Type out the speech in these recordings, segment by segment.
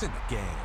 It's in the game.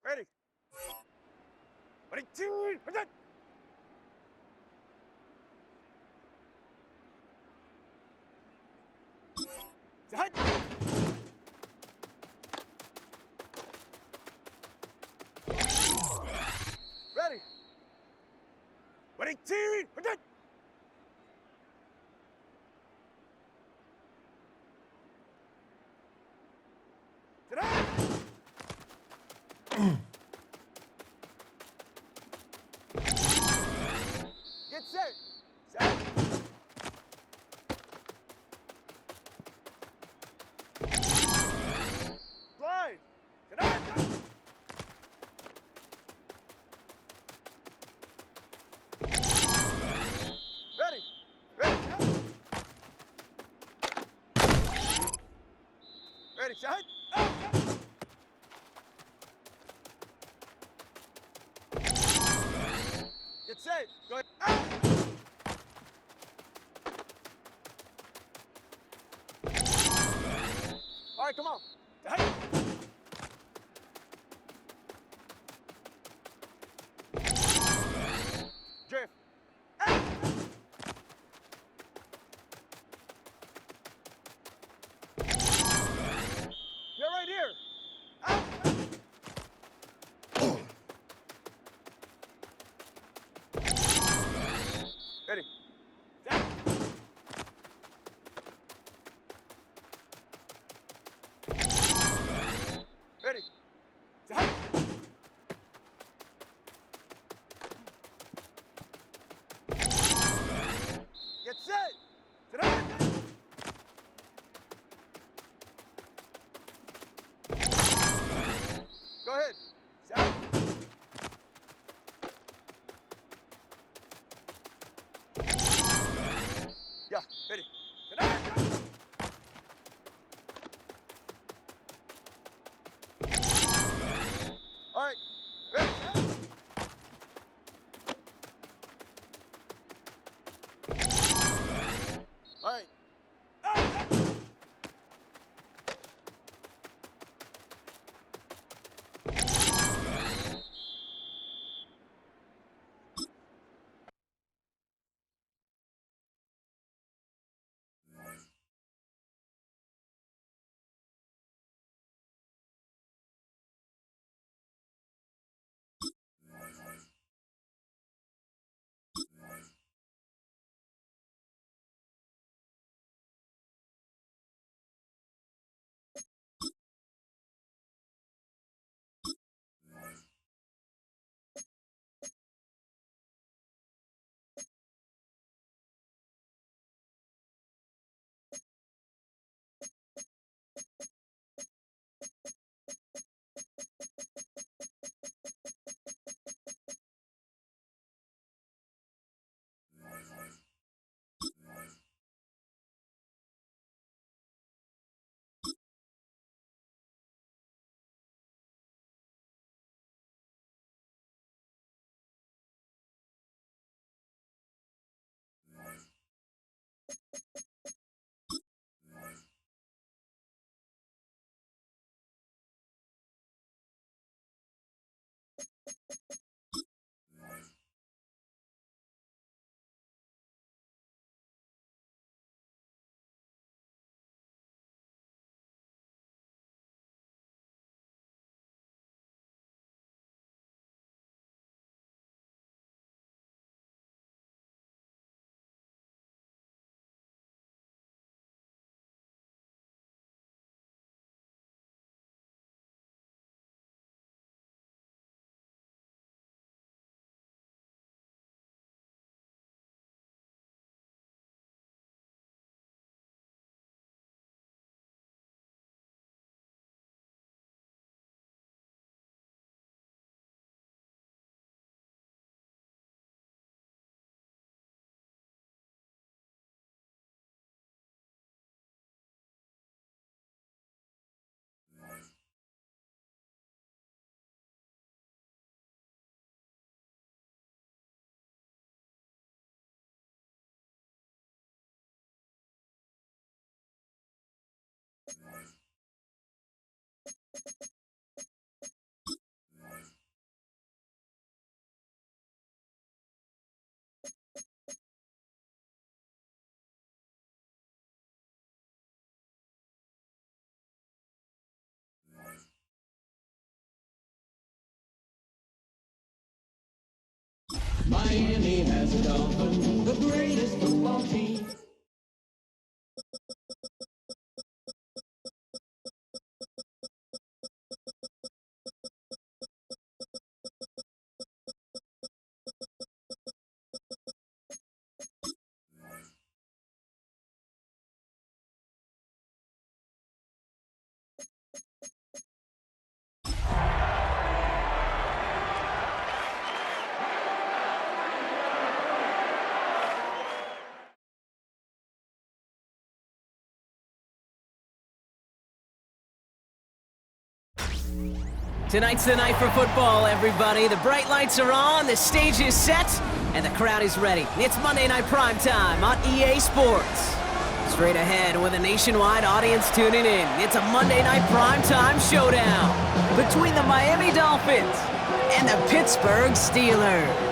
Ready. Ready, two, ready. Set. Ready. Ready, two, ready. Set. Get set. Set. Slide. Set. Ready. Ready. Set. Ready. Set. Get set. Go ahead. All right, come on. Set. Drift. You're right here. Ready. Set. Miami has a Dolphin, the greatest football team. Tonight's the night for football, everybody. The bright lights are on, the stage is set, and the crowd is ready. It's Monday Night Primetime on EA Sports. Straight ahead with a nationwide audience tuning in, it's a Monday Night Primetime showdown between the Miami Dolphins and the Pittsburgh Steelers.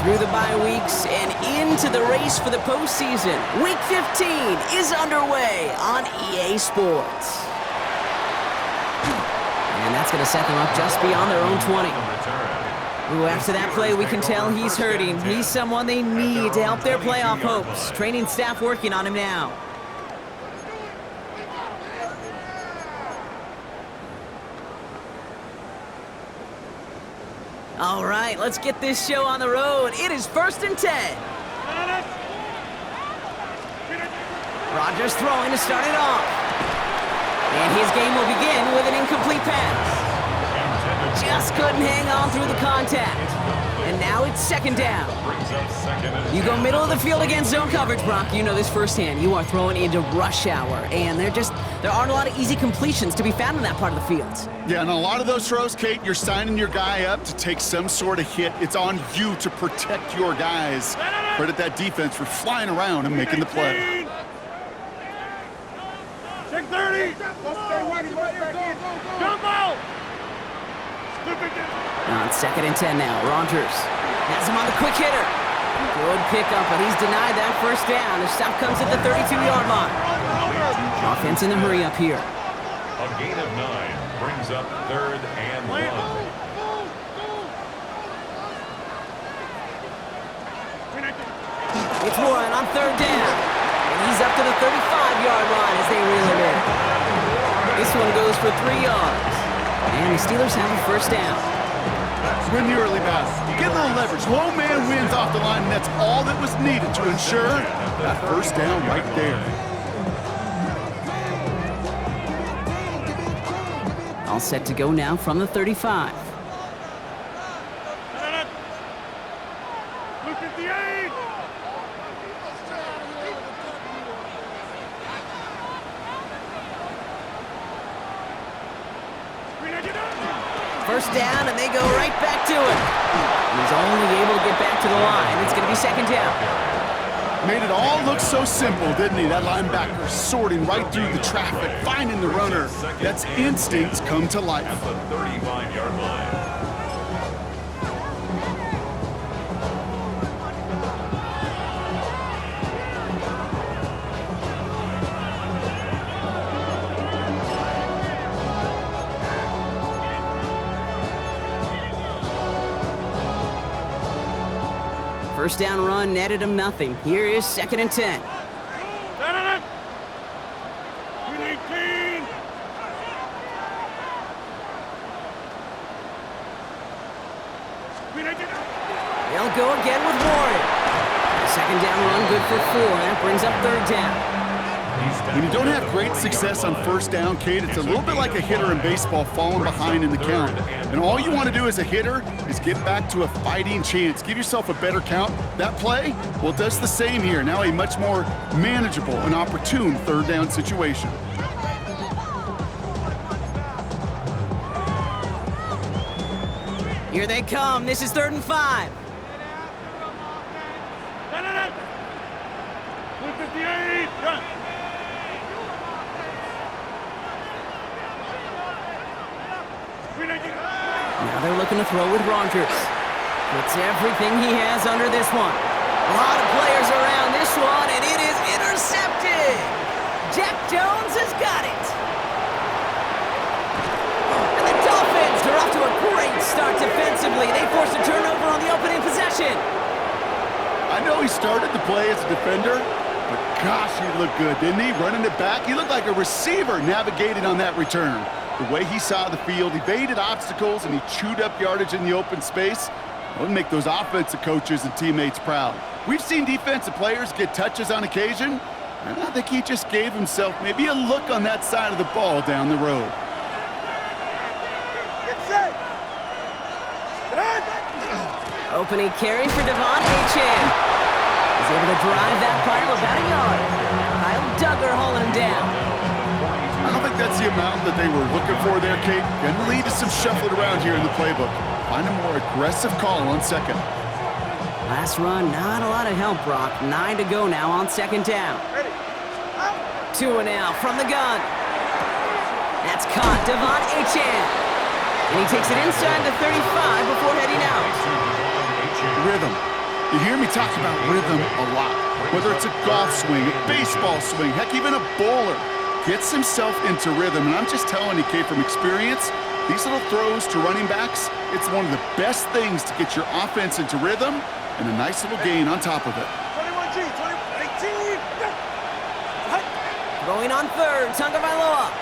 Through the bye weeks and into the race for the postseason. Week 15 is underway on EA Sports. And that's going to set them up just beyond their own 20. Ooh, after that play, we can tell he's hurting. He's someone they need to help their playoff hopes. Training staff working on him now. All right, let's get this show on the road. It is 1st and 10. Rodgers throwing to start it off. And his game will begin with an incomplete pass. Just couldn't hang on through the contact. And now it's 2nd down. You go middle of the field against zone coverage, Brock. You know this firsthand. You are throwing into rush hour. And there aren't a lot of easy completions to be found in that part of the field. Yeah, and a lot of those throws, Kate, you're signing your guy up to take some sort of hit. It's on you to protect your guys. Credit that defense for flying around and making the play. Check 30. Jump out. On 2nd and 10 now, Rodgers has him on the quick hitter. Good pickup, but he's denied that 1st down. The stop comes at the 32-yard line. Offense in the hurry up here. A gain of 9 brings up 3rd and 1. It's Warren on 3rd down. And he's up to the 35-yard line as they reel him in. This one goes for 3 yards. And the Steelers have a 1st down. Win the early battle. Get a little leverage. Low man wins off the line, and that's all that was needed to ensure that 1st down right there. All set to go now from the 35. Look at the 8. First down, and they go right back to it. He's only able to get back to the line. It's going to be 2nd down. Made it all look so simple, didn't he? That linebacker sorting right through the traffic, finding the runner. That's instincts come to life. At the 35-yard line. First down run netted him nothing. Here is 2nd and 10. They'll go again with Warren. 2nd down run good for 4. That brings up 3rd down. When you don't have great success on first down, Kate, it's a little bit like a hitter in baseball falling behind in the count. And all you want to do as a hitter is get back to a fighting chance. Give yourself a better count. That play, well, does the same here. Now a much more manageable and opportune third down situation. Here they come. This is 3rd and 5. 158. Run. Now they're looking to throw with Rogers. Puts everything he has under this one. A lot of players around this one, and it is intercepted. Jack Jones has got it. And the Dolphins are off to a great start defensively. They forced a turnover on the opening possession. I know he started the play as a defender, but gosh, he looked good, didn't he? Running it back, he looked like a receiver navigating on that return. The way he saw the field, he evaded obstacles, and he chewed up yardage in the open space. It would make those offensive coaches and teammates proud. We've seen defensive players get touches on occasion, and I think he just gave himself maybe a look on that side of the ball down the road. Get set. Opening carry for Devon Achane. He's able to drive that pile about a yard. Kyle Duggar hauling him down. I don't think that's the amount that they were looking for there, Kate. Going to lead to some shuffling around here in the playbook. Find a more aggressive call on second. Last run, not a lot of help, Brock. 9 to go now on 2nd down. 2 and out from the gun. That's caught, Devon Achane. And he takes it inside the 35 before heading out. Rhythm. You hear me talk about rhythm a lot. Whether it's a golf swing, a baseball swing, heck, even a bowler. Gets himself into rhythm, and I'm just telling you, Kate, from experience, these little throws to running backs, it's one of the best things to get your offense into rhythm and a nice little gain on top of it. 21G, 18. Going on 3rd, Tagovailoa.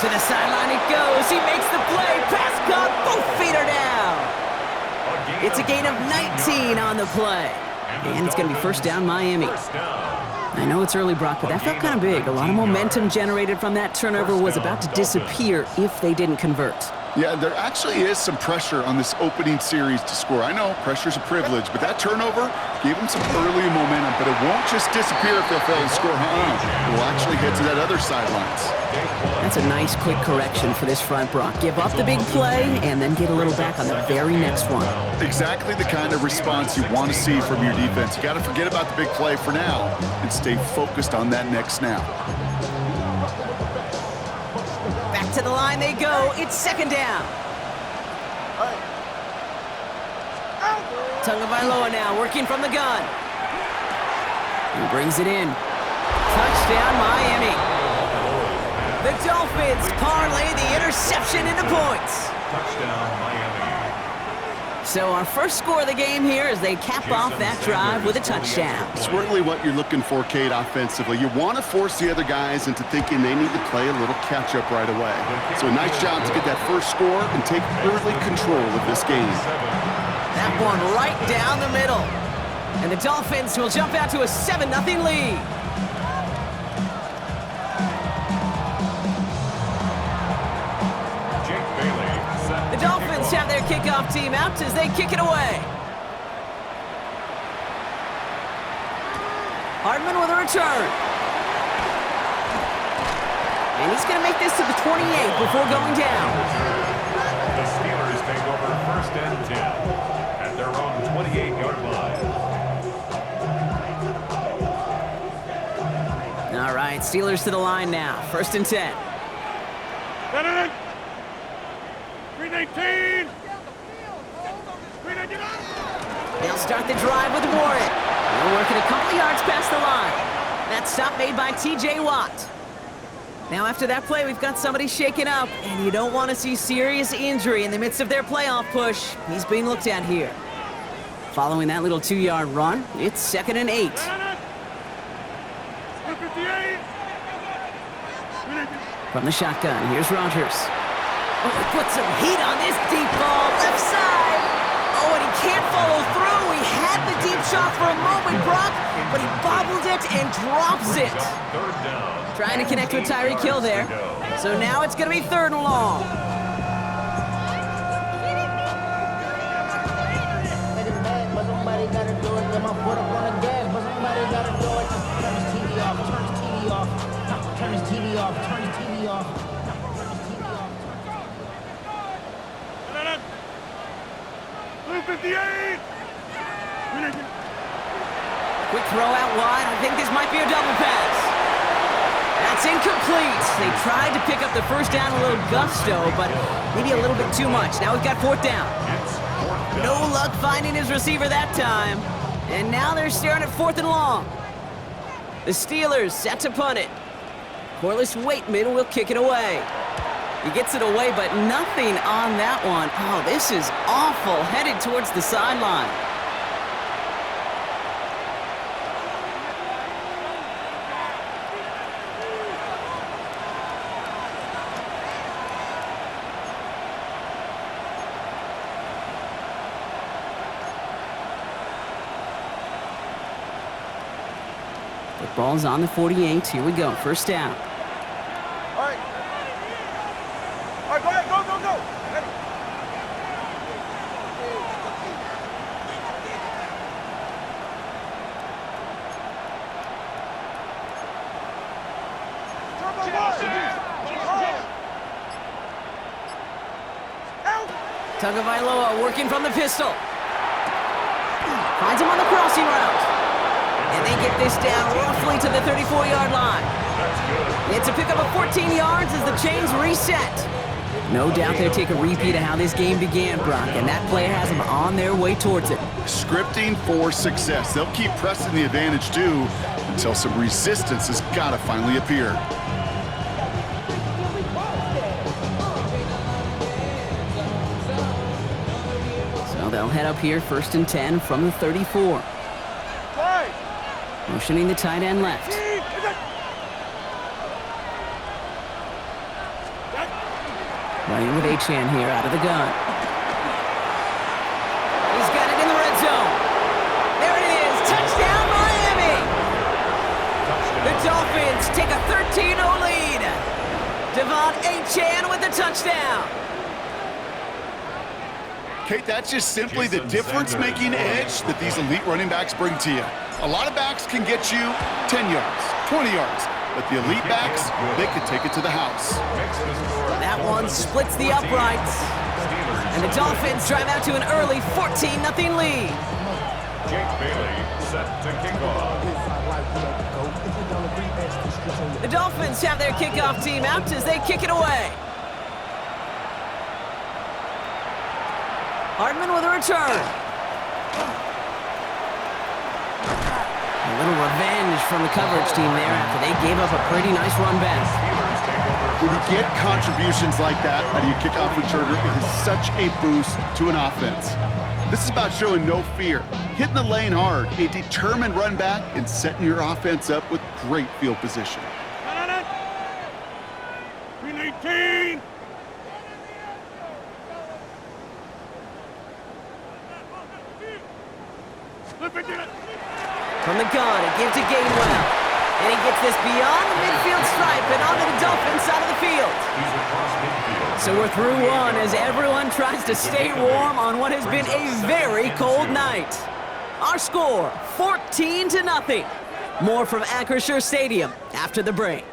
To the sideline it goes. He makes the play. Pass caught. Both feet are down. It's a gain of 19 on the play. And it's going to be 1st down, Miami. I know it's early, Brock, but that felt kind of big. A lot of momentum generated from that turnover was about to disappear if they didn't convert. Yeah, there actually is some pressure on this opening series to score. I know pressure's a privilege, but that turnover gave them some early momentum, but it won't just disappear if they fail to score. It will actually head to that other sidelines. That's a nice, quick correction for this front, Brock. Give up the big play and then get a little back on the very next one. Exactly the kind of response you want to see from your defense. You got to forget about the big play for now and stay focused on that next snap. Back to the line they go. It's 2nd down. Tagovailoa now working from the gun. He brings it in. Touchdown, Miami. The Dolphins parlay the interception into points. Touchdown, Miami. So our first score of the game here as they cap off that drive with a touchdown. It's really what you're looking for, Kate, offensively. You want to force the other guys into thinking they need to play a little catch-up right away. So a nice job to get that first score and take early control of this game. That one right down the middle. And the Dolphins will jump out to a 7-0 lead. The Dolphins have their kickoff team out as they kick it away. Hardman with a return. And he's going to make this to the 28 before going down. The Steelers take over 1st and 10 at their own 28-yard line. All right, Steelers to the line now. 1st and 10. 319. They'll start the drive with Warren. They're working a couple yards past the line. That stop made by T.J. Watt. Now after that play, we've got somebody shaken up, and you don't want to see serious injury in the midst of their playoff push. He's being looked at here. Following that little 2-yard run, it's 2nd and 8. 158. From the shotgun, here's Rogers. Oh, he put some heat on this deep ball, left side. Oh, and he can't follow through. He had had the deep shot for a moment, Brock, but he bobbled it and drops it. Third down. Trying to connect with Tyreek Hill there. So now it's going to be 3rd and long. Blue 58. Quick throw out wide. I think this might be a double pass. That's incomplete. They tried to pick up the first down a little gusto, but maybe a little bit too much. Now we've got 4th down. No luck finding his receiver that time. And now they're staring at 4th and long. The Steelers set to punt it. Corliss Waitman will kick it away. He gets it away, but nothing on that one. Oh, this is awful. Headed towards the sideline. The ball's on the 48. Here we go. 1st down. All right. All right, go ahead. Go, go, go. Ready. Tagovailoa working from the pistol. Finds him on the crossing route. And they get this down roughly to the 34-yard line. It's a pickup of 14 yards as the chains reset. No doubt they'll take a repeat of how this game began, Brock, and that play has them on their way towards it. Scripting for success. They'll keep pressing the advantage, too, until some resistance has got to finally appear. So they'll head up here, 1st and 10 from the 34. Motioning the tight end left. Running with Achane here out of the gun. He's got it in the red zone. There it is. Touchdown, Miami. The Dolphins take a 13-0 lead. Devon Achane with the touchdown. Kate, that's just simply the difference-making edge that these elite running backs bring to you. A lot of backs can get you 10 yards, 20 yards, but the elite backs, they can take it to the house. That one splits the uprights. And the Dolphins drive out to an early 14-0 lead. Jake Bailey set to kick off. The Dolphins have their kickoff team out as they kick it away. Hardman with a return. A little revenge from the coverage team there after they gave up a pretty nice run back. When you get contributions like that out of your kickoff returner, it is such a boost to an offense. This is about showing no fear, hitting the lane hard, a determined run back, and setting your offense up with great field position. 319. From the gun, it gives to Gainwell. And he gets this beyond the midfield stripe and onto the Dolphins side of the field. So we're through one as everyone tries to stay warm on what has been a very cold night. Our score, 14-0. More from Acrisure Stadium after the break.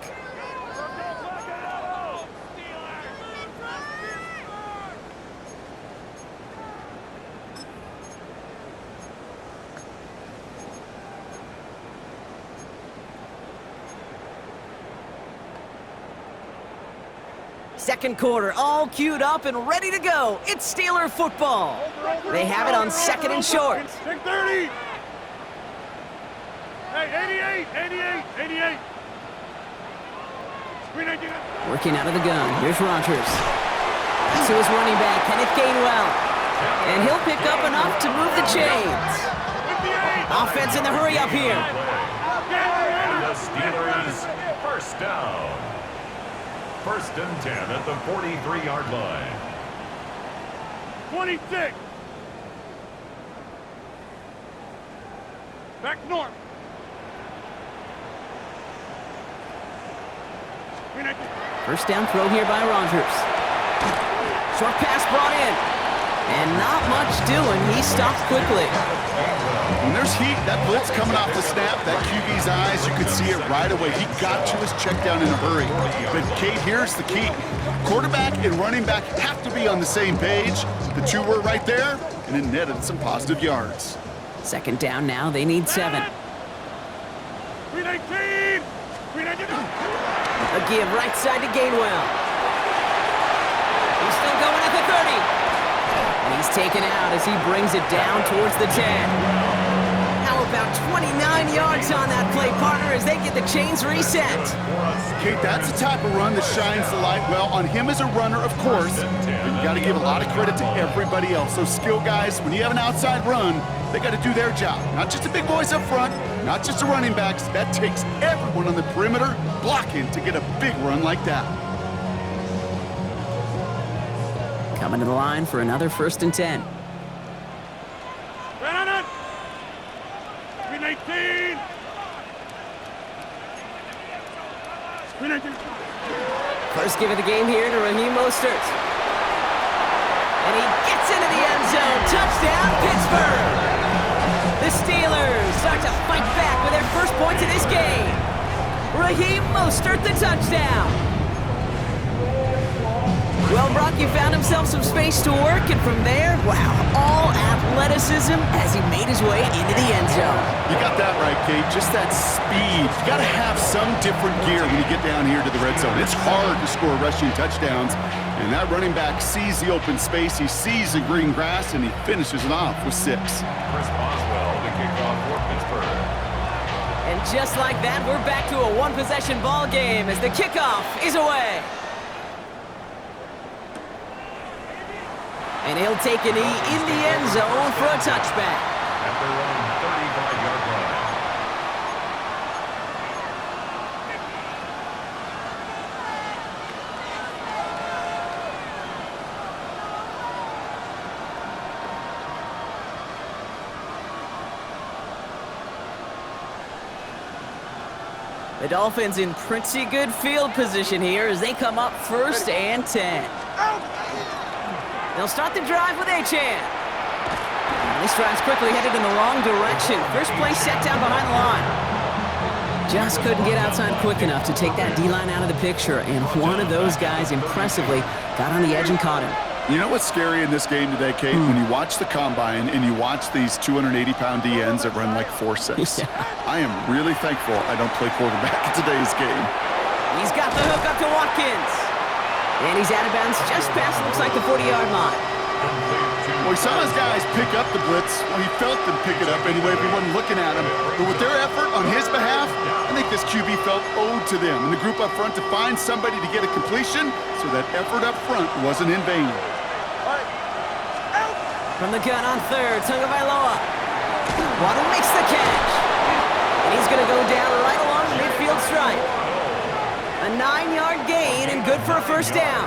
Second quarter, all queued up and ready to go. It's Steeler football. They have it on 2nd and short. Take 30. Hey, 88, 88, 88. Working out of the gun. Here's Rodgers. To his running back, Kenneth Gainwell. And he'll pick up enough to move the chains. Offense in the hurry up here. The Steelers, 1st down. 1st and 10 at the 43-yard line. 26. Back north. First down throw here by Rodgers. Short pass brought in. And not much doing. He stopped quickly. When there's heat, that blitz coming off the snap, that QB's eyes, you could see it right away. He got to his check down in a hurry. But, Kate, here's the key. Quarterback and running back have to be on the same page. The two were right there, and it netted some positive yards. Second down now. They need 7. 319! 319! A give right side to Gainwell. He's still going at the 30. And he's taken out as he brings it down towards the 10. How about 29 yards on that play, partner, as they get the chains reset? Kate, that's the type of run that shines the light well on him as a runner, of course. But you got to give a lot of credit to everybody else. Those skill guys, when you have an outside run, they got to do their job. Not just the big boys up front, not just the running backs. That takes everyone on the perimeter blocking to get a big run like that. Coming to the line for another 1st and 10. 319! 319! First give of the game here to Raheem Mostert. And he gets into the end zone. Touchdown, Pittsburgh! The Steelers start to fight back with their first points of this game. Raheem Mostert, the touchdown. Well, Brock, he found himself some space to work, and from there, wow, all athleticism as he made his way into the end zone. You got that right, Kate. Just that speed. You got to have some different gear when you get down here to the red zone. It's hard to score rushing touchdowns, and that running back sees the open space, he sees the green grass, and he finishes it off with 6. Chris Boswell to kick off for Pittsburgh. And just like that, we're back to a one-possession ball game as the kickoff is away. And he'll take a knee in the end zone for a touchback. At their own 35-yard line. The Dolphins in pretty good field position here as they come up 1st and 10. They'll start the drive with Achane. This drive's quickly headed in the wrong direction. First play set down behind the line. Just couldn't get outside quick enough to take that D-line out of the picture, and one of those guys impressively got on the edge and caught him. You know what's scary in this game today, Kate? When you watch the combine and you watch these 280-pound DNs that run like 4.6. Yeah. I am really thankful I don't play quarterback in today's game. He's got the hook up to Watkins. And he's out of bounds just past, looks like the 40-yard line. Well, he saw his guys pick up the blitz. Well, he felt them pick it up anyway if he wasn't looking at him. But with their effort on his behalf, I think this QB felt owed to them and the group up front to find somebody to get a completion so that effort up front wasn't in vain. From the gun on 3rd, Tagovailoa. Waddle makes the catch. And he's going to go down right along the midfield stripe. A 9-yard gain and good for a 1st down.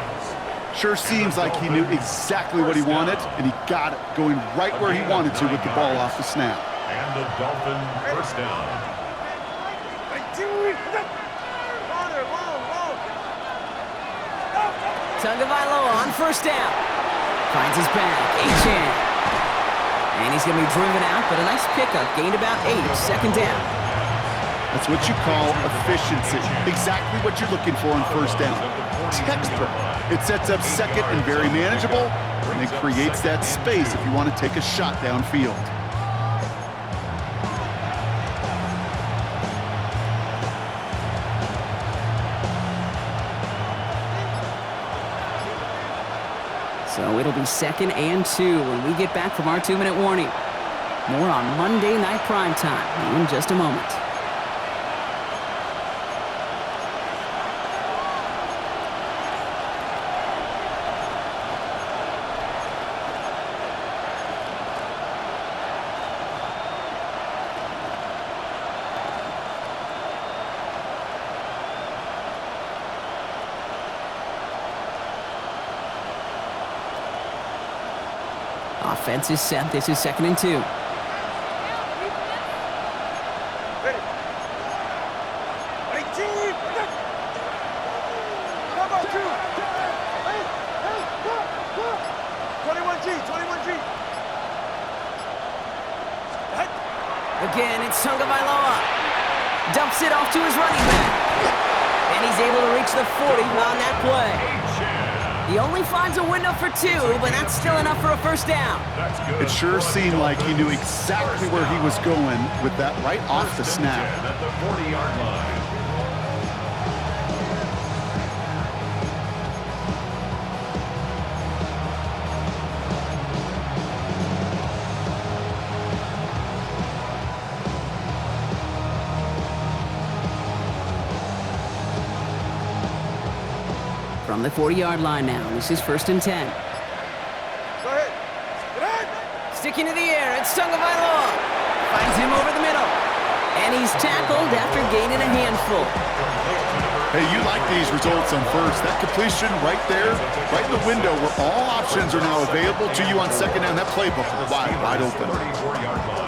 Sure seems like he knew exactly what he wanted, and he got it, going right where he wanted to with the ball off the snap. And the Dolphin 1st down. Tagovailoa on 1st down. Finds his back, Achane. And he's going to be driven out, but a nice pickup. Gained about 8, 2nd down. That's what you call efficiency. Exactly what you're looking for on 1st down. Textbook. It sets up 2nd and very manageable, and it creates that space if you want to take a shot downfield. So it'll be 2nd and 2 when we get back from our 2-minute warning. More on Monday Night Primetime in just a moment. Offense is set. This is 2nd and 2. Again, it's Tagovailoa. Dumps it off to his running back. And he's able to reach the 40 on that play. He only finds a window for 2, but that's still enough for a first down. It sure seemed like he knew exactly where he was going with that right off the snap. At the 40-yard line. From the 40-yard line now, this is 1st and 10. Go ahead. Get ahead. Sticking to the air, it's Tagovailoa. Finds him over the middle. And he's tackled after gaining a handful. Hey, you like these results on first. That completion right there, right in the window where all options are now available to you on second down. That playbook wide open. 34-yard line.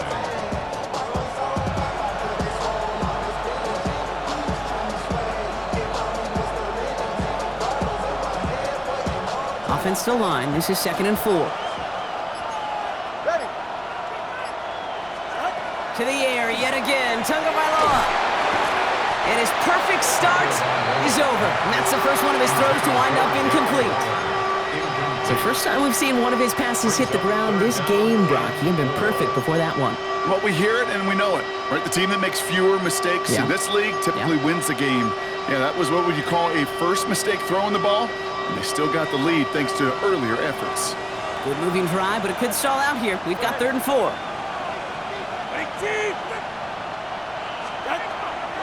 Offensive line, this is 2nd and 4. Ready. To the air yet again, Tagovailoa. And his perfect start is over. And that's the first one of his throws to wind up incomplete. It's the first time we've seen one of his passes hit the ground this game, Brock. He had been perfect before that one. Well, we hear it and we know it, right? The team that makes fewer mistakes in this league typically wins the game. Yeah, that was what would you call a first mistake throwing the ball, and they still got the lead thanks to earlier efforts. Good moving drive, but it could stall out here. We've got 3rd and 4.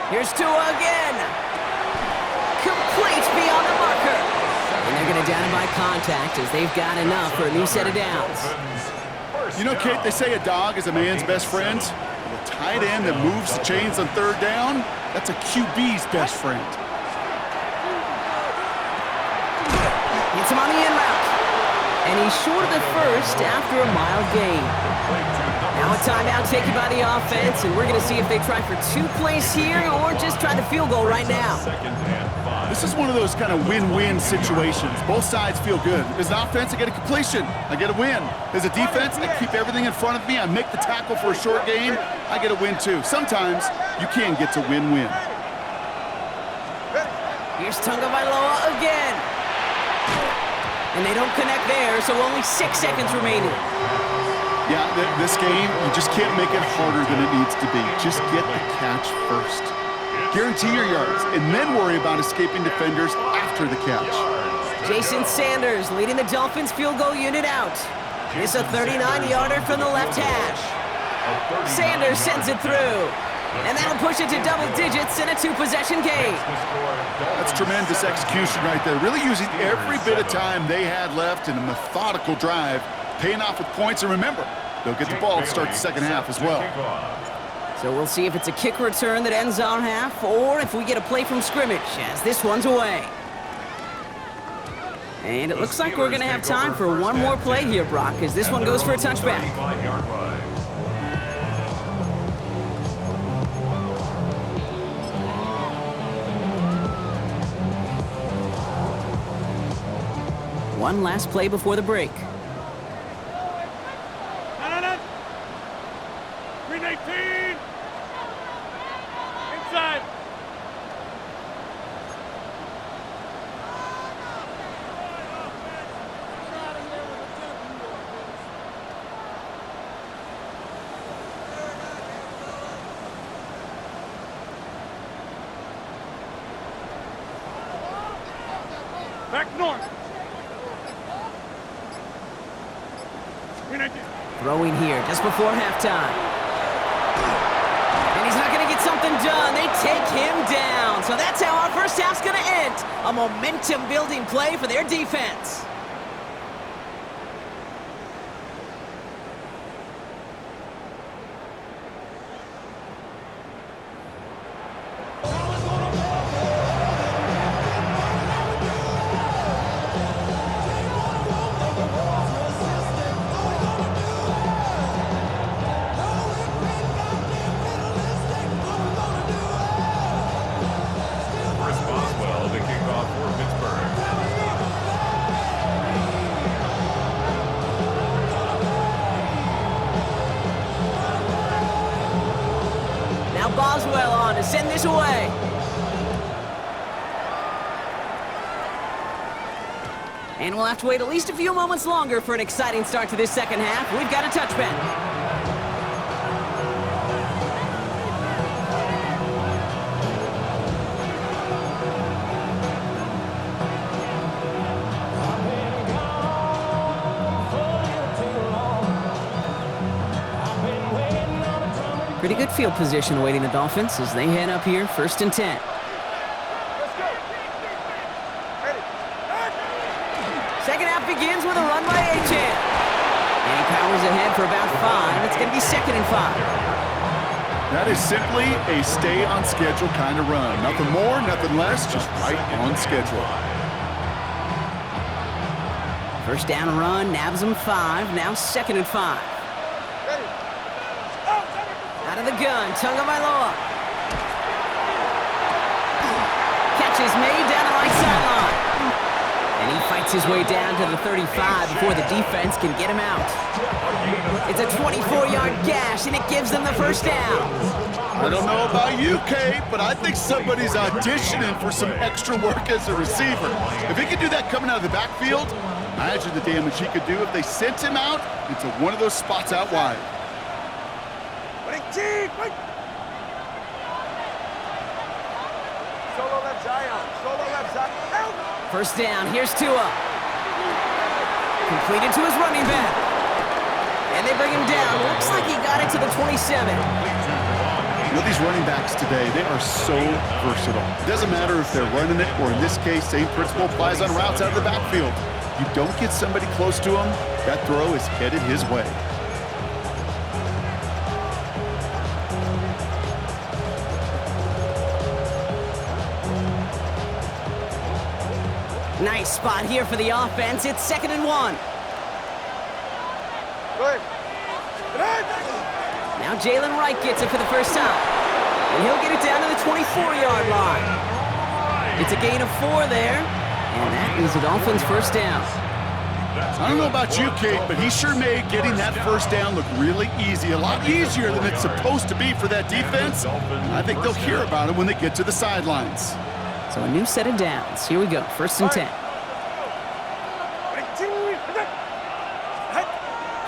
Here's Tua again. Complete beyond the marker. And they're going to down him by contact as they've got enough for a new set of downs. You know, Kate, they say a dog is a man's best friend. The tight end that moves the chains on 3rd down, that's a QB's best friend. Gets him on the in route. And he's short of the first after a mild gain. Now a timeout taken by the offense, and we're going to see if they try for 2 plays here or just try the field goal right now. This is one of those kind of win-win situations. Both sides feel good. As an offense, I get a completion. I get a win. As a defense, I keep everything in front of me. I make the tackle for a short gain. I get a win, too. Sometimes you can get to win-win. Here's Tagovailoa again. And they don't connect there, so only 6 seconds remaining. Yeah, this game, you just can't make it harder than it needs to be. Just get the catch first. Guarantee your yards, and then worry about escaping defenders after the catch. Jason Sanders leading the Dolphins field goal unit out. It's a 39-yarder from the left hash. Sanders sends it through. And that'll push it to double digits in a 2-possession game. That's tremendous execution right there. Really using every bit of time they had left in a methodical drive, paying off with points. And remember, they'll get the ball to start the second half as well. So we'll see if it's a kick return that ends our half or if we get a play from scrimmage as this one's away. And it looks like we're going to have time for one more play here, Brock, as this one goes for a touchback. One last play before the break. 319. Inside. Back north. 319. Throwing here just before halftime. And he's not going to get something done. They take him down. So that's how our first half's going to end. A momentum-building play for their defense. send this away. And we'll have to wait at least a few moments longer for an exciting start to this second half. We've got a touchback. Pretty good field position awaiting the Dolphins as they head up here, 1st and 10. Second half begins with a run by Achan. And he powers ahead for about 5. It's going to be 2nd and 5. That is simply a stay-on-schedule kind of run. Nothing more, nothing less, just right on schedule. First down run, nabs him 5. Now 2nd and 5. Out of the gun, Tagovailoa. Catch is made down the right sideline. And he fights his way down to the 35 before the defense can get him out. It's a 24-yard gash, and it gives them the first down. I don't know about you, Kate, but I think somebody's auditioning for some extra work as a receiver. If he could do that coming out of the backfield, imagine the damage he could do if they sent him out into one of those spots out wide. Solo left Zion. Solo left Zion. Help! First down, here's Tua. Completed to his running back. And they bring him down. Looks like he got it to the 27. You know, these running backs today, they are so versatile. It doesn't matter if they're running it, or in this case, same principle applies on routes out of the backfield. You don't get somebody close to him, that throw is headed his way. Nice spot here for the offense. It's 2nd and 1. Good. Now Jalen Wright gets it for the first time. And he'll get it down to the 24-yard line. It's a gain of 4 there. And that is the Dolphins' first down. I don't know about you, Kate, but he sure made getting that first down look really easy. A lot easier than it's supposed to be for that defense. And I think they'll hear about it when they get to the sidelines. So a new set of downs. Here we go, 1st and 10.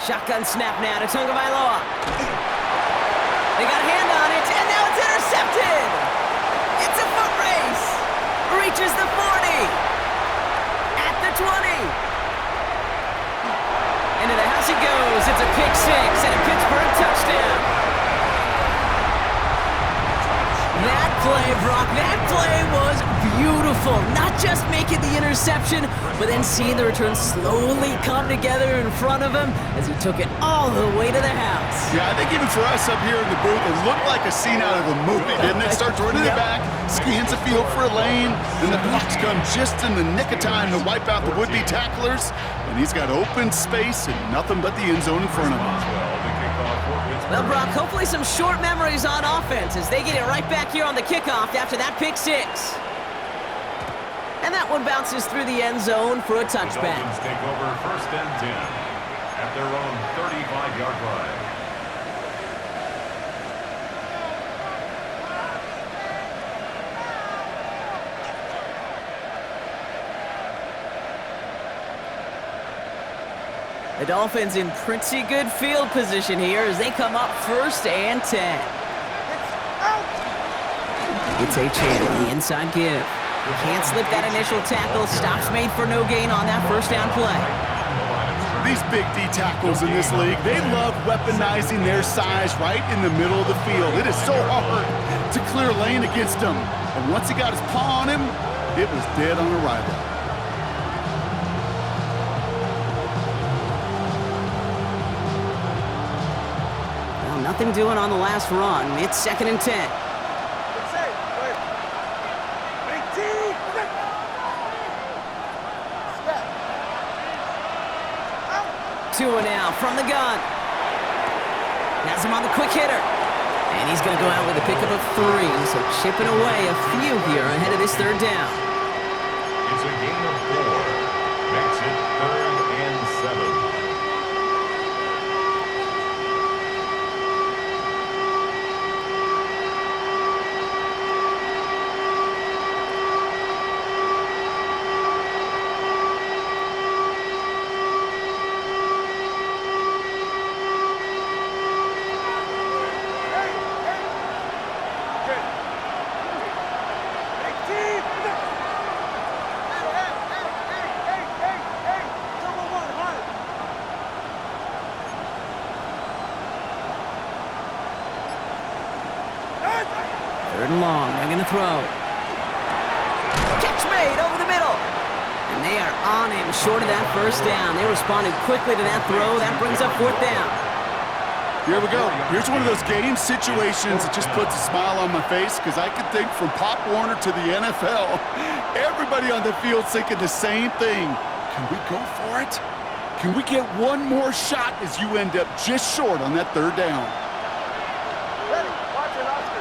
Shotgun snap now to Tagovailoa. They got a hand on it, and now it's intercepted. It's a foot race. Reaches the 40. At the 20. Into the house he goes. It's a pick 6 and a Pittsburgh touchdown. That play, Brock, that play was beautiful. Not just making the interception, but then seeing the return slowly come together in front of him as he took it all the way to the house. Yeah, I think even for us up here in the booth, it looked like a scene out of a movie, didn't it? Starts running it back, scans the field for a lane, and the blocks come just in the nick of time to wipe out the would-be tacklers. And he's got open space and nothing but the end zone in front of him. Well, Brock, hopefully some short memories on offense as they get it right back here on the kickoff after that pick 6. And that one bounces through the end zone for a touchback. Dolphins take over 1st and 10 at their own 35-yard line. The Dolphins in pretty good field position here as they come up 1st and 10. It's Achan on the inside give. Can't slip that initial tackle. Stops made for no gain on that first down play. These big D tackles in this league, they love weaponizing their size right in the middle of the field. It is so hard to clear lane against him. And once he got his paw on him, it was dead on arrival. Well, nothing doing on the last run. It's 2nd and 10. Tua now from the gun. Has him on the quick hitter. And he's going to go out with a pickup of 3. So chipping away a few here ahead of this 3rd down. It's a gain of 4. Makes it 3rd and 7. and long. They're going to throw. Catch made over the middle. And they are on him short of that first down. They responded quickly to that throw. That brings up fourth down. Here we go. Here's one of those game situations that just puts a smile on my face because I can think from Pop Warner to the NFL, everybody on the field thinking the same thing. Can we go for it? Can we get one more shot as you end up just short on that third down? Ready. Watch it, Oscar.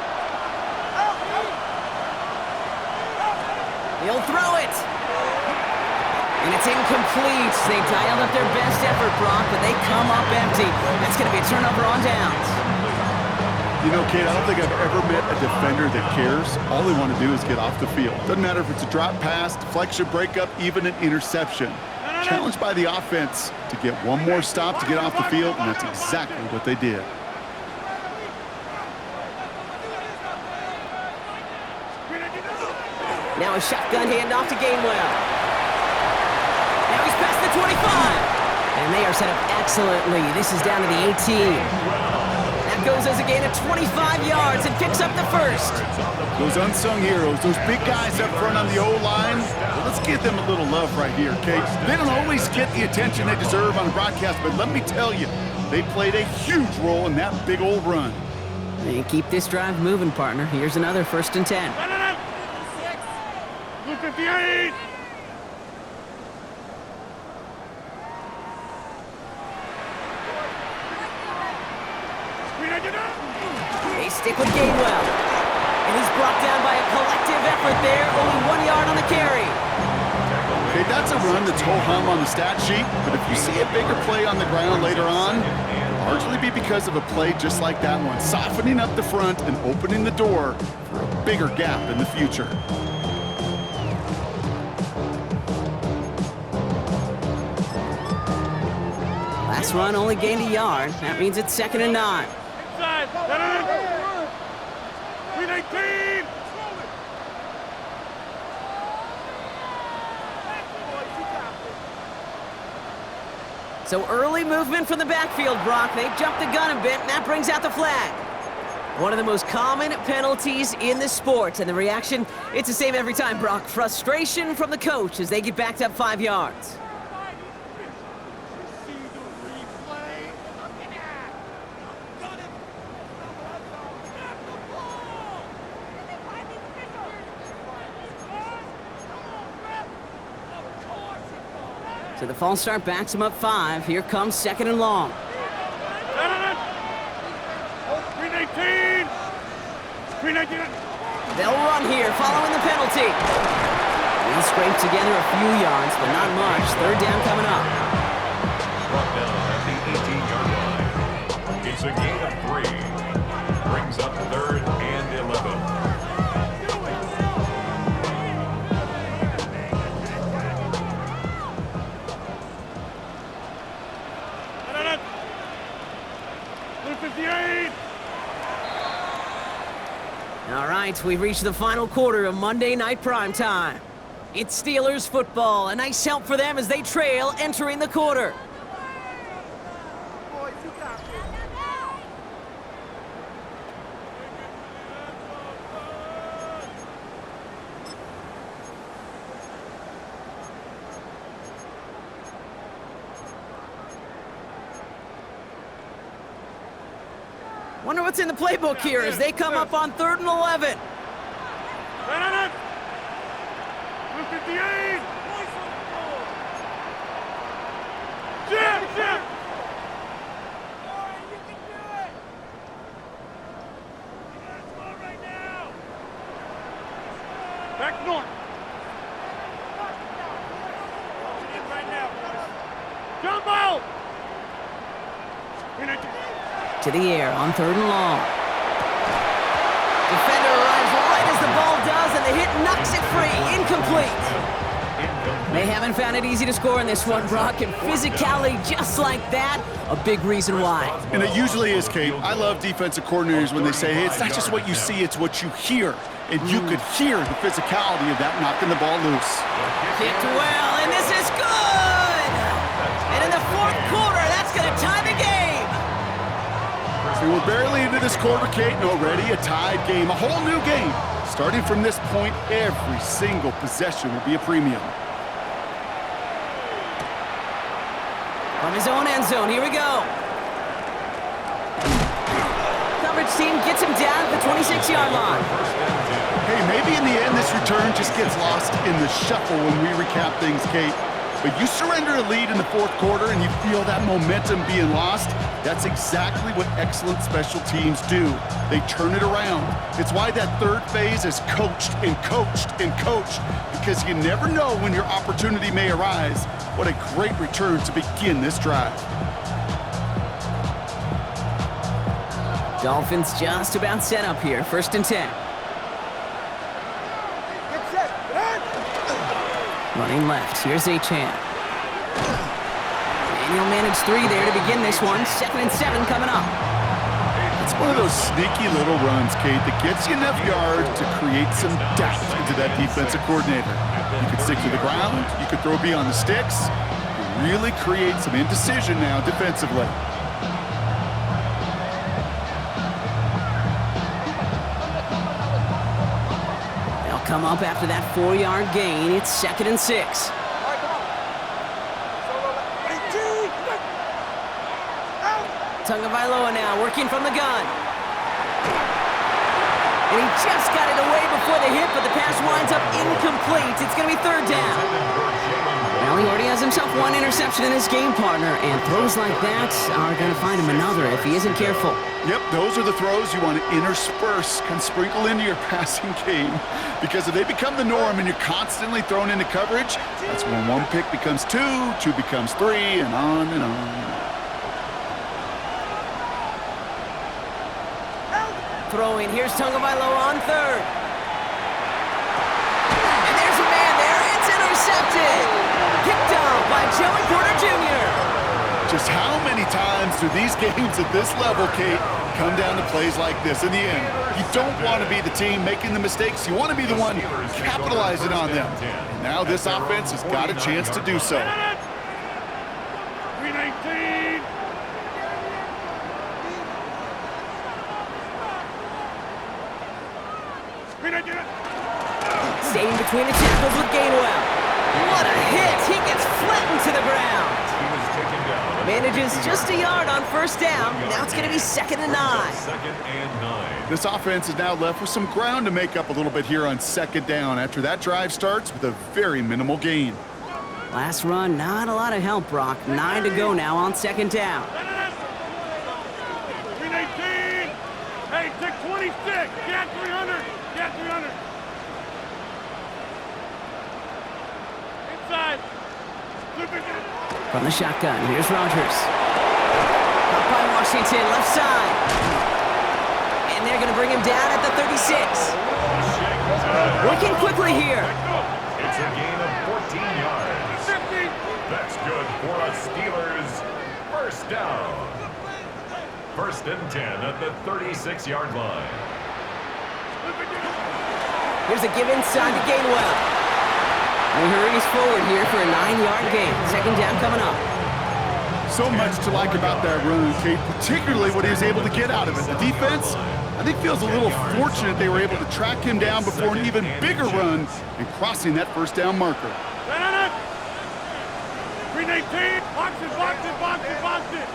He'll throw it. And it's incomplete. They dialed up their best effort, Brock, but they come up empty. That's going to be a turnover on downs. You know, Kate, I don't think I've ever met a defender that cares. All they want to do is get off the field. Doesn't matter if it's a drop pass, deflection, breakup, even an interception. Challenged by the offense to get one more stop to get off the field, and that's exactly what they did. Now a shotgun handoff to Gainwell. Now he's past the 25. And they are set up excellently. This is down to the 18. That goes as a gain of 25 yards and picks up the first. Those unsung heroes, those big guys up front on the O-line, well, let's give them a little love right here, Kate. They don't always get the attention they deserve on the broadcast, but let me tell you, they played a huge role in that big old run. And keep this drive moving, partner. Here's another 1st and 10. Blue 58. They stick with Gainwell. And he's brought down by a collective effort there. Only 1 yard on the carry. Okay, that's a run that's ho-hum on the stat sheet, but if you see a bigger play on the ground later on, it'll largely be because of a play just like that one, softening up the front and opening the door for a bigger gap in the future. Last run only gained a yard. That means it's 2nd and 9. Inside. 319. So early movement from the backfield, Brock. They jumped the gun a bit, and that brings out the flag. One of the most common penalties in the sport, and the reaction, it's the same every time, Brock. Frustration from the coach as they get backed up 5 yards. So the false start backs him up 5. Here comes 2nd and long. 319. 319. They'll run here following the penalty. He scraped together a few yards, but not much. 3rd down coming up. Brought down at the 18-yard line. It's a gain of 3. Brings up 3rd and 11. All right, we've reached the final quarter of Monday Night Primetime. It's Steelers football. A nice help for them as they trail entering the quarter. Wonder what's in the playbook here as they come up on 3rd and 11. 58. Jim. Back north. Jump out. To the air on 3rd and long. Defender arrives right as the ball does, and the hit knocks it free. Incomplete. They haven't found it easy to score in this one, Brock, and physicality just like that, a big reason why. And it usually is, Kate. I love defensive coordinators when they say, hey, it's not just what you see, it's what you hear. And you could hear the physicality of that knocking the ball loose. Kicked well, and this is good! And in the 4th quarter, that's going to tie the game. See, well, We're barely into this quarter, Kate, and already a tied game, a whole new game. Starting from this point, every single possession will be a premium. From his own end zone, here we go. Coverage team gets him down at the 26-yard line. Hey, maybe in the end this return just gets lost in the shuffle when we recap things, Kate. But you surrender a lead in the fourth quarter and you feel that momentum being lost. That's exactly what excellent special teams do. They turn it around. It's why that third phase is coached and coached and coached, because you never know when your opportunity may arise. What a great return to begin this drive. Dolphins just about set up here. 1st and 10. Running left. Here's Achane. And he'll manage 3 there to begin this one. 2nd and 7 coming up. It's one of those sneaky little runs, Kate, that gets you enough yards to create some doubt into that defensive coordinator. You could stick to the ground. You could throw beyond the sticks. You really create some indecision now defensively. Come up after that 4-yard gain. It's 2nd and 6. Tagovailoa now working from the gun. And he just got it away before the hit, but the pass winds up incomplete. It's going to be 3rd down. Well, he already has himself 1 interception in his game partner, and throws like that are going to find him another if he isn't careful. Yep, those are the throws you want to intersperse, can sprinkle into your passing game. Because if they become the norm and you're constantly thrown into coverage, that's when 1 pick becomes 2, 2 becomes 3, and on and on. Throwing, here's Tagovailoa on 3rd. And there's a man there, it's intercepted! Picked up by Joey Porter Jr. Just how many times do these games at this level, Kate, come down to plays like this? In the end, you don't want to be the team making the mistakes. You want to be the one capitalizing on them. And now this offense has got a chance to do so. 319. Staying between the tackles with Gainwell. What a hit! He gets flattened to the ground. Manages just a yard on 1st down. Now it's going to be 2nd and 9. 2nd and 9. This offense is now left with some ground to make up a little bit here on 2nd down after that drive starts with a very minimal gain. Last run, not a lot of help, Brock. 9 to go now on 2nd down. 319. Hey, take 26. Get 300. Get 300. Inside. From the shotgun, here's Rodgers. Up by Washington, left side. And they're going to bring him down at the 36. Working quickly here. It's a gain of 14 yards. 50. That's good for a Steelers 1st down. 1st and 10 at the 36-yard line. Here's a give inside to Gainwell. And he hurries forward here for a 9-yard gain. 2nd down coming up. So much to like about that run, Kate, particularly what he was able to get out of it. The defense, I think, feels a little fortunate they were able to track him down before an even bigger run and crossing that 1st down marker. 319. Box it, box it, box it, box it.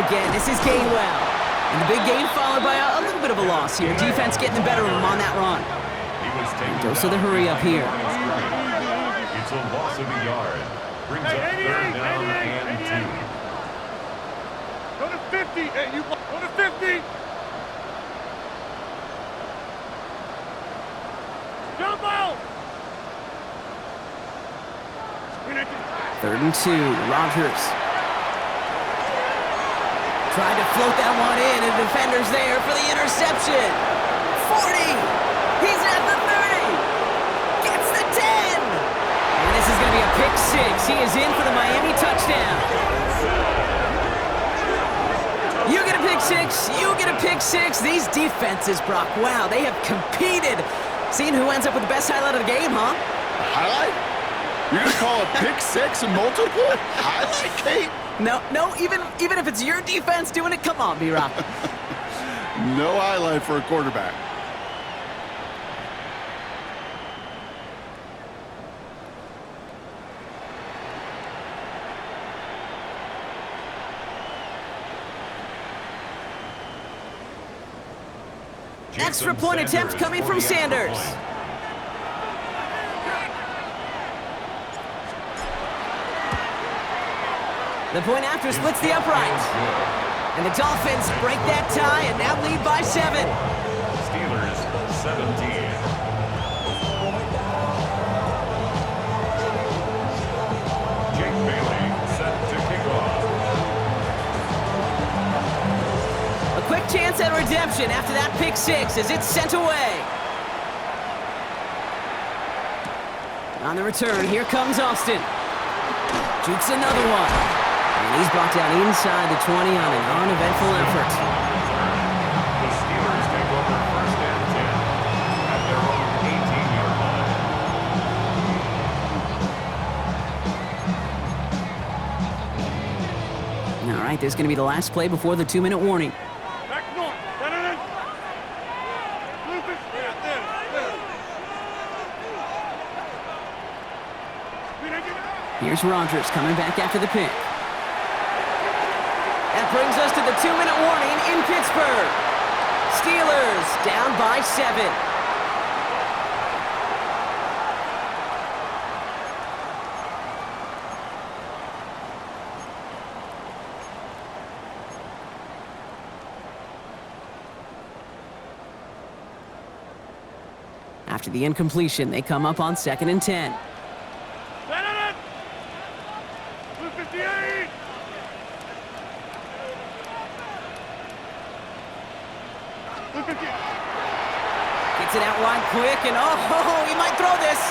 Again, this is Gainwell. And the big gain followed by a little bit of a loss here. Defense getting the better of him on that run. And dose of the hurry up here. It's a loss of a yard. Brings up 3rd down and 2. Go to 50. Hey, you go to 50. Jump out. 3rd and 2. Rodgers. Tried to float that one in, and the defender's there for the interception. 40. He's at the 30. Gets the 10. And this is going to be a pick 6. He is in for the Miami touchdown. You get a pick 6. You get a pick 6. These defenses, Brock, wow, they have competed. Seeing who ends up with the best highlight of the game, huh? Highlight? You're going to call a pick six and multiple? Highlight, Kate? No, even if it's your defense doing it, come on, B-Rob. No highlight for a quarterback. Extra point attempt coming from Sanders. The point after splits the upright. And the Dolphins break that tie and now lead by 7. Steelers 17. Jake Bailey set to kick off. A quick chance at redemption after that pick six as it's sent away. On the return, here comes Austin. Jukes another one. And he's brought down inside the 20 on an uneventful effort. The Steelers take over first and 10 at their own 18-yard line. All right, this is going to be the last play before the 2-minute warning. Back north. Lucas. Here's Rodgers coming back after the pick. That brings us to the 2-minute warning in Pittsburgh. Steelers down by 7. After the incompletion, they come up on 2nd and 10. Blue 58. Blue 58. Gets it out wide quick, and he might throw this.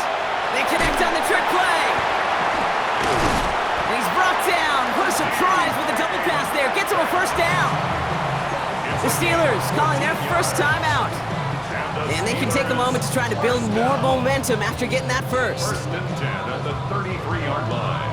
They connect on the trick play. And he's brought down. What a surprise with a double pass there. Gets him a first down. The Steelers calling their first timeout. And they can take a moment to try to build more momentum after getting that first. First and 10 at the 33-yard line.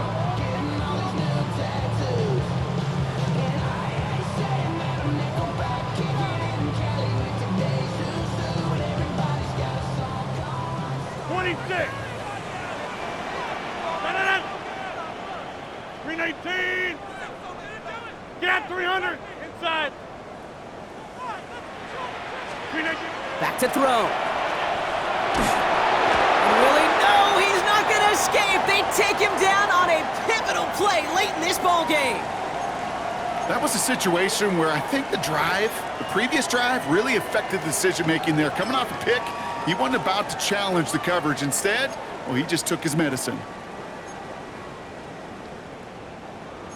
Get 300 inside. Back to throw. And really, no, he's not going to escape. They take him down on a pivotal play late in this ball game. That was a situation where I think the previous drive, really affected the decision-making there. Coming off a pick, he wasn't about to challenge the coverage. Instead, well, he just took his medicine.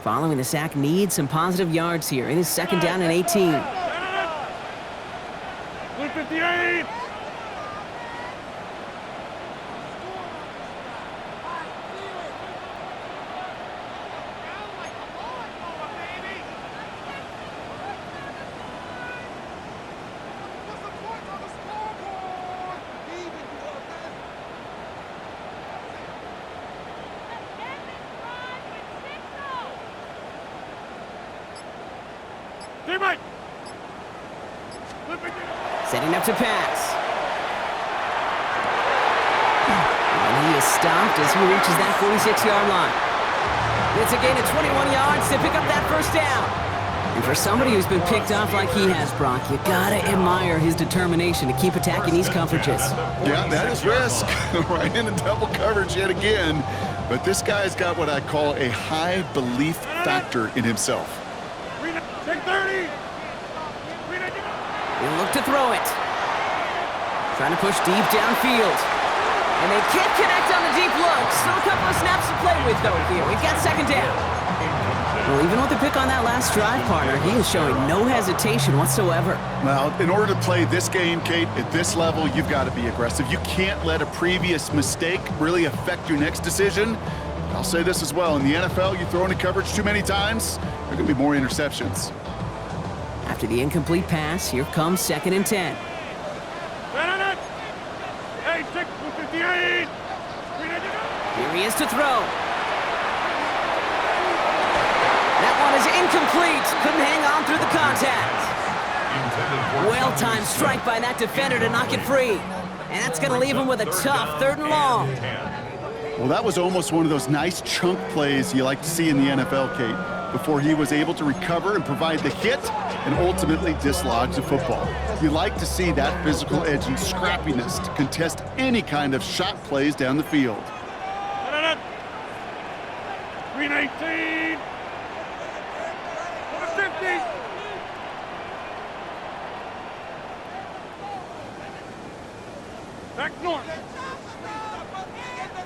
Following the sack, needs some positive yards here. It is 2nd down and 18. Blue 58. Teammate. Setting up to pass. And he is stopped as he reaches that 46-yard line. It's a gain of 21 yards to pick up that first down. And for somebody who's been picked off like he has, Brock, you gotta admire his determination to keep attacking these coverages. Yeah, that is risk. Right into double coverage yet again. But this guy's got what I call a high belief factor in himself. Take 30. He'll look to throw it. Trying to push deep downfield. And they can't connect on the deep look. Still a couple of snaps to play with, though, here. We've got 2nd down. Well, even with the pick on that last drive, partner, he is showing no hesitation whatsoever. Well, in order to play this game, Kate, at this level, you've got to be aggressive. You can't let a previous mistake really affect your next decision. I'll say this as well. In the NFL, you throw into coverage too many times, there are going to be more interceptions. After the incomplete pass, here comes 2nd and 10. Hey, 6 58. Here he is to throw. That one is incomplete. Couldn't hang on through the contact. Well-timed strike by that defender to knock it free. And that's going to leave him with a tough 3rd and long. Well, that was almost one of those nice chunk plays you like to see in the NFL, Kate, before he was able to recover and provide the hit and ultimately dislodge the football. You like to see that physical edge and scrappiness to contest any kind of shot plays down the field. Green 18. Number 50. Back north.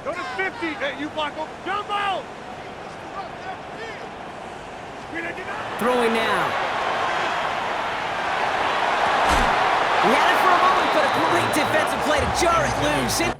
Go to 50. Hey, you block up. Jump out. Throwing now. He had it for a moment, but a great defensive play to jar it loose.